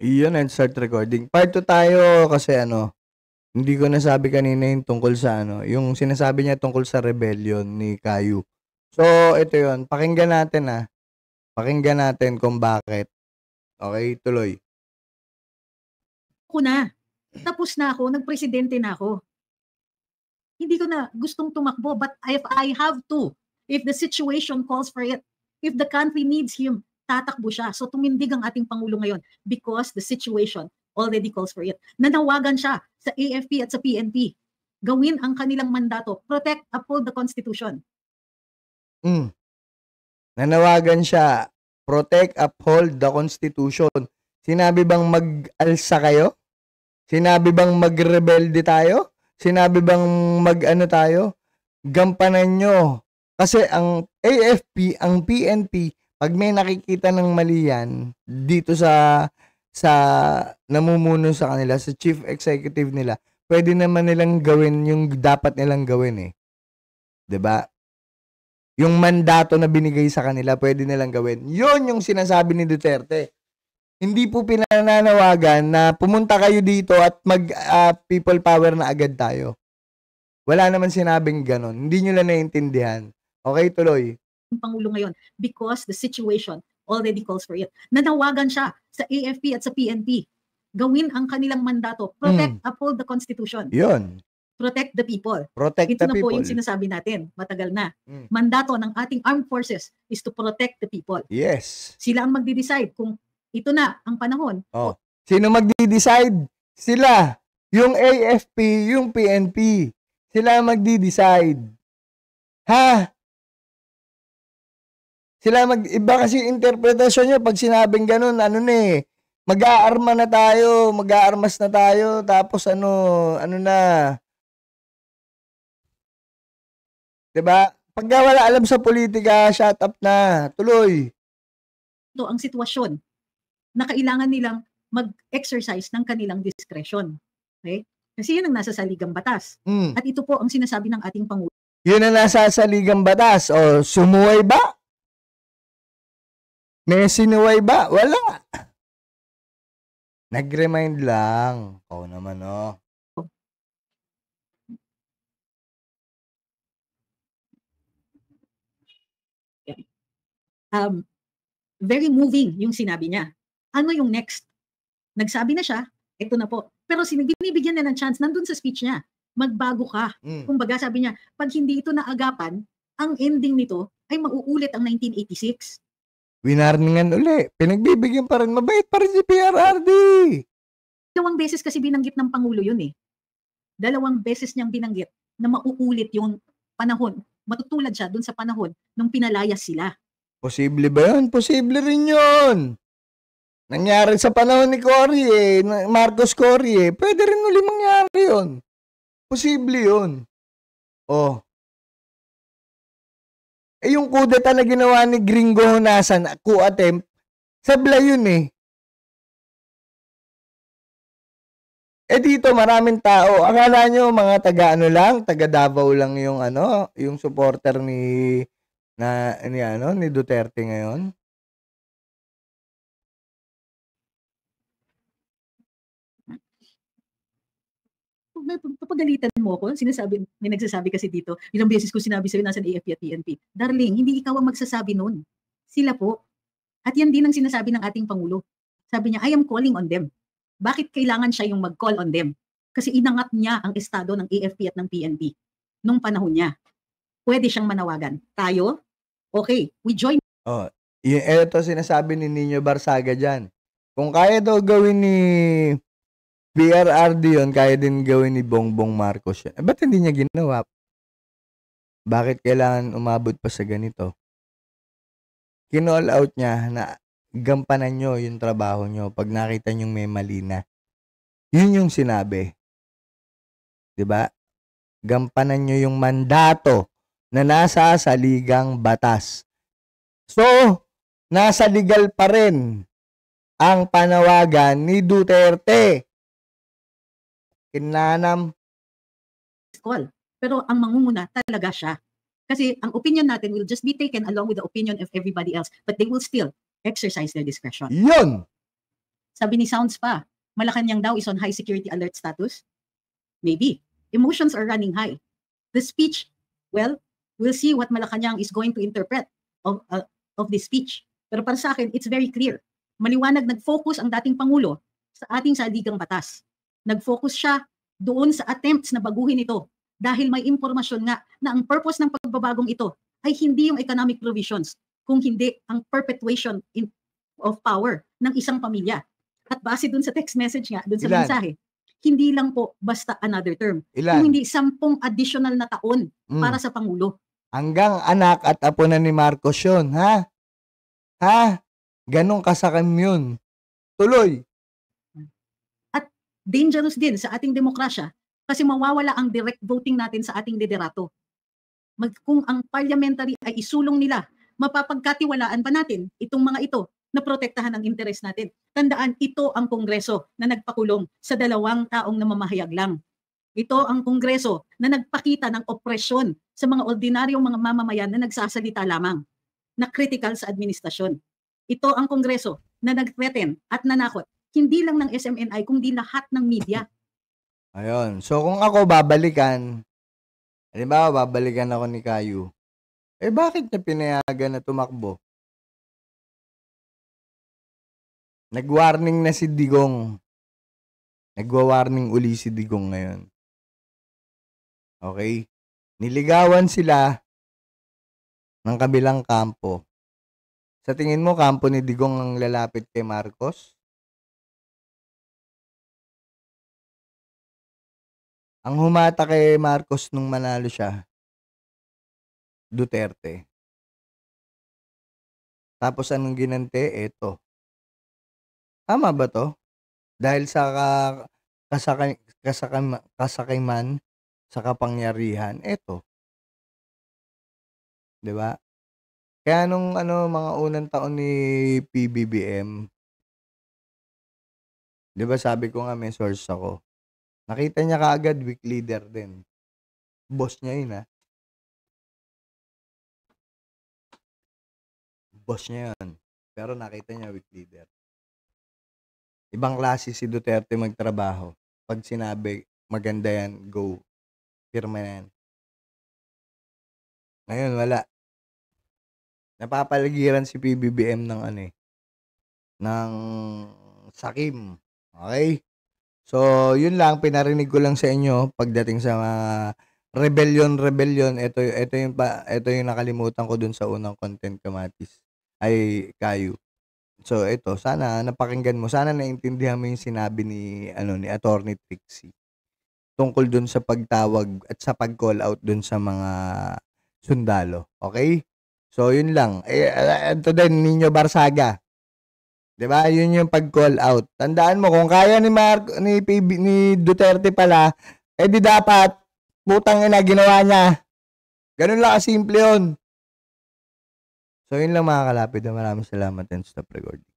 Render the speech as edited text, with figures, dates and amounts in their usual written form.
Iyon and start recording. Part 2 tayo kasi hindi ko nasabi kanina yung tungkol sa yung sinasabi niya tungkol sa rebellion ni Caillou. So, ito yun. Pakinggan natin Pakinggan natin kung bakit. Okay, tuloy. Ako na. Tapos na ako, nagpresidente na ako. Hindi ko na gustong tumakbo, but if I have to, if the situation calls for it, if the country needs him, tatakbo siya. So tumindig ang ating Pangulo ngayon because the situation already calls for it. Nanawagan siya sa AFP at sa PNP. Gawin ang kanilang mandato. Protect, uphold the Constitution. Nanawagan siya. Protect, uphold the Constitution. Sinabi bang mag-alsa kayo? Sinabi bang magrebelde tayo? Sinabi bang mag-ano tayo? Gampanan nyo. Kasi ang AFP, ang PNP, pag may nakikita ng mali yan, dito sa namumuno sa kanila, sa chief executive nila, pwede naman nilang gawin yung dapat nilang gawin eh. 'Di ba? Yung mandato na binigay sa kanila, pwede nilang gawin. Yun yung sinasabi ni Duterte. Hindi po pinananawagan na pumunta kayo dito at mag people power na agad tayo. Wala naman sinabing ganon. Hindi nyo lang naiintindihan. Okay, tuloy. Pangulo ngayon because the situation already calls for it. Nanawagan siya sa AFP at sa PNP. Gawin ang kanilang mandato. Protect, uphold the Constitution. Yun. Protect the people. Protect Ito the na people. po yung sinasabi natin. Matagal na. Mandato ng ating armed forces is to protect the people. Yes. Sila ang magde-decide kung ito na ang panahon. Oh. Sino magde-decide? Sila. Yung AFP, yung PNP. Sila magde-decide. Ha? Sila iba kasi interpretasyon niya pag sinabing ganun, mag-aarma na tayo, mag-aarmas na tayo, tapos ano na. 'Di ba? Pag wala alam sa politika, shut up na. Tuloy. Ito ang sitwasyon na kailangan nilang mag-exercise ng kanilang discretion. Okay? Kasi yun ang nasa saligang batas. At ito po ang sinasabi ng ating Pangulo. Yun ang nasa saligang batas. O, sumuway ba? May sinuway ba? Wala. Nag-remind lang. Oo naman, Very moving yung sinabi niya. Ano yung next? Nagsabi na siya, ito na po. Pero binibigyan niya ng chance, nandun sa speech niya, magbago ka. Kumbaga sabi niya, pag hindi ito naagapan, ang ending nito ay mauulit ang 1986. Winarningan uli. Pinagbibigyan pa rin. Mabait pa rin si PRRD. 2 beses kasi binanggit ng Pangulo yun eh. 2 beses niyang binanggit na mauulit yung panahon. Matutulad siya dun sa panahon nung pinalayas sila. Posible ba yun? Posible rin yun. Nangyari sa panahon ni Cory Marcos Cory Pwede rin uli mangyari yun. Posible yun. Oh. Yung kudeta na ginawa ni Gringo Honasan, coup attempt, sabla yun eh. Dito maraming tao. Akala nyo mga taga Davao lang yung yung supporter ni Duterte ngayon? Papagalitan mo ako, may nagsasabi kasi dito, ilang beses ko sinabi sa'yo, nasa AFP at PNP. Darling, hindi ikaw ang magsasabi nun. Sila po. At yan din ang sinasabi ng ating Pangulo. Sabi niya, I am calling on them. Bakit kailangan siya yung mag-call on them? Kasi inangat niya ang estado ng AFP at ng PNP nung panahon niya. Pwede siyang manawagan. Tayo? Okay, we join. Ito sinasabi ni Nino Barsaga dyan. Kung kaya daw gawin ni PRRD yun, kaya din gawin ni Bongbong Marcos yun. Ba't hindi niya ginawa? Bakit kailangan umabot pa sa ganito? Kinall out niya na gampanan nyo yung trabaho nyo pag nakita nyo may mali na. Yun yung sinabi. 'Di ba? Gampanan nyo yung mandato na nasa saligang batas. So, nasa legal pa rin ang panawagan ni Duterte. Kinanam. Call. Pero ang mangunguna talaga siya. Kasi ang opinion natin will just be taken along with the opinion of everybody else. But they will still exercise their discretion. Yun! Sabi ni Sounds pa, Malacanang daw is on high security alert status. Maybe. Emotions are running high. The speech, well, we'll see what Malacanang is going to interpret of this speech. Pero para sa akin, it's very clear. Maliwanag, nag-focus ang dating Pangulo sa ating saligang batas. Nag-focus siya doon sa attempts na baguhin ito dahil may impormasyon nga na ang purpose ng pagbabagong ito ay hindi yung economic provisions, kung hindi ang perpetuation of power ng isang pamilya. At base dun sa text message nga, dun sa mensahe, hindi lang po basta another term. Kung hindi 10 additional na taon para sa Pangulo. Hanggang anak at apo na ni Marcos yun, ha? Ha? Ganong kasakam yun. Tuloy. At dangerous din sa ating demokrasya kasi mawawala ang direct voting natin sa ating liderato. Kung ang parliamentary ay isulong nila, mapapagkatiwalaan pa natin itong mga ito na protektahan ang interes natin. Tandaan, ito ang Kongreso na nagpakulong sa 2 taong namamahayag lang. Ito ang Kongreso na nagpakita ng opresyon sa mga ordinaryong mga mamamayan na nagsasalita lamang, na critical sa administrasyon. Ito ang Kongreso na nag-threaten at nanakot, hindi lang ng SMNI, kundi lahat ng media. Ayun. So kung ako babalikan, halimbawa babalikan ako ni Caillou, bakit niya pinayagan na tumakbo? Nag-warning na si Digong. Nagwa-warning uli si Digong ngayon. Okay? Niligawan sila ng kabilang kampo. Sa tingin mo, kampo ni Digong ang lalapit kay Marcos? Ang humata kay Marcos nung manalo siya, Duterte. Tapos anong ginante? Eto. Tama ba to? Dahil sa kasakayman, sa kapangyarihan, eto. 'Di ba? Kaya nung mga unang taon ni PBBM, 'di ba sabi ko nga may source ako. Nakita niya kaagad weak leader din. Boss niya yun, ha? Boss niya yun. Pero nakita niya weak leader. Ibang klase si Duterte magtrabaho. Pag sinabi, maganda yan, go. Pirma na yan. Ngayon, wala. Napapaligiran si PBBM ng ng sakim. Okay? So, yun lang. Pinarinig ko lang sa inyo pagdating sa rebellion. Ito yung nakalimutan ko dun sa unang content, Kamatis. Ay, Caillou. So, ito, sana napakinggan mo. Sana naintindihan mo yung sinabi ni Attorney Trixie tungkol dun sa pagtawag at sa pag-call out dun sa mga sundalo. Okay? So, yun lang. Ito din, Nino Barsaga. 'Di ba? Yun yung pag-call out. Tandaan mo, kung kaya ni Duterte pala, di dapat, putang ina, ginawa niya. Ganun lang kasimple yun. So, yun lang mga kalapid. Maraming salamat and stop recording.